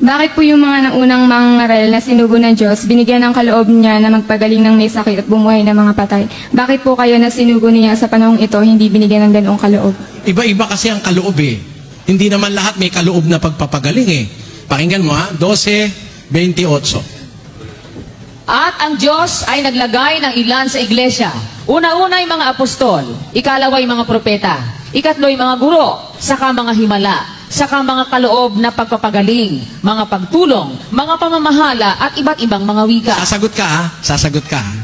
Bakit po yung mga naunang mangangaral na sinugo ng Diyos, binigyan ng kaloob niya na magpagaling ng may sakit at bumuhay ng mga patay? Bakit po kayo na sinugo niya sa panahong ito, hindi binigyan ng ganoong kaloob? Iba-iba kasi ang kaloob eh. Hindi naman lahat may kaloob na pagpapagaling eh. Pakinggan mo ha, 12:28. At ang Diyos ay naglagay ng ilan sa iglesia. Una-una yung mga apostol, ikalawa yung mga propeta, ikatlo yung mga guro, saka mga himala, saka mga kaloob na pagpapagaling, mga pagtulong, mga pamamahala at iba't ibang mga wika. Sasagot ka ha, sasagot ka ha.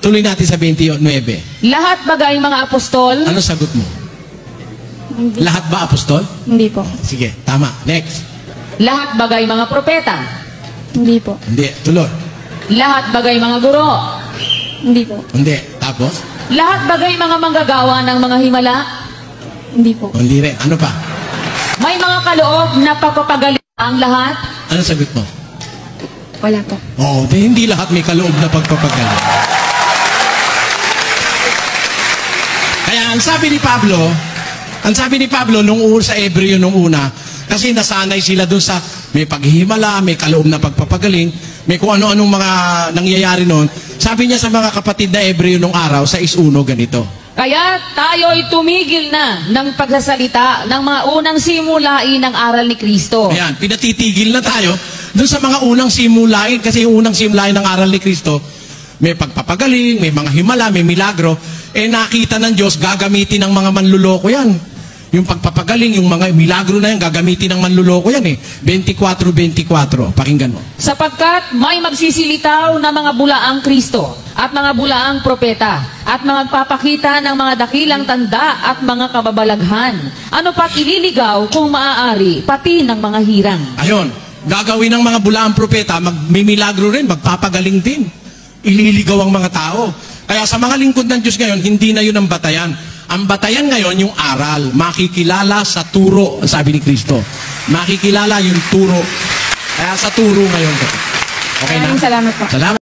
Tuloy natin sa 29. Lahat bagay mga apostol. Ano sagot mo? Hindi. Lahat ba apostol? Hindi po. Sige, tama. Next. Lahat bagay mga propeta. Hindi po. Hindi, tuloy. Lahat bagay mga guro. Hindi po. Hindi, tapos? Lahat bagay mga manggagawa ng mga himala. Hindi po. Hindi rin. Ano pa? May mga kaloob na pagpapagaling ang lahat. Ano sagot mo? Wala po. Oo, hindi lahat may kaloob na pagpapagaling. Kaya ang sabi ni Pablo nung sa Hebreo nung una, kasi nasanay sila dun sa may paghihimala, may kaloob na pagpapagaling, may kung ano-anong mga nangyayari noon. Sabi niya sa mga kapatid na Hebreo nung araw, sa 1:1 ganito. Kaya tayo'y tumigil na ng pagsasalita ng mga unang simulain ng aral ni Kristo. Ayan, pinatitigil na tayo dun sa mga unang simulain, kasi yung unang simulain ng aral ni Kristo, may pagpapagaling, may mga himala, may milagro, nakita ng Diyos, gagamitin ng mga manluloko yan. Yung pagpapagaling, yung mga milagro na yan, gagamitin ng manluloko yan 24:24. Pakinggan mo. Sapagkat may magsisilitaw na mga bulaang Kristo at mga bulaang propeta at magpapakita ng mga dakilang tanda at mga kababalaghan. Ano pa't ililigaw kung maaari, pati ng mga hirang. Ayon, gagawin ng mga bulaang propeta, magmimilagro rin, magpapagaling din. Ililigaw ang mga tao. Kaya sa mga lingkod ng Diyos ngayon, hindi na yun ang batayan. Ang batayan ngayon, yung aral, makikilala sa turo, sabi ni Kristo. Makikilala yung turo. Kaya sa turo ngayon. Okay na? Maraming salamat po. Salamat.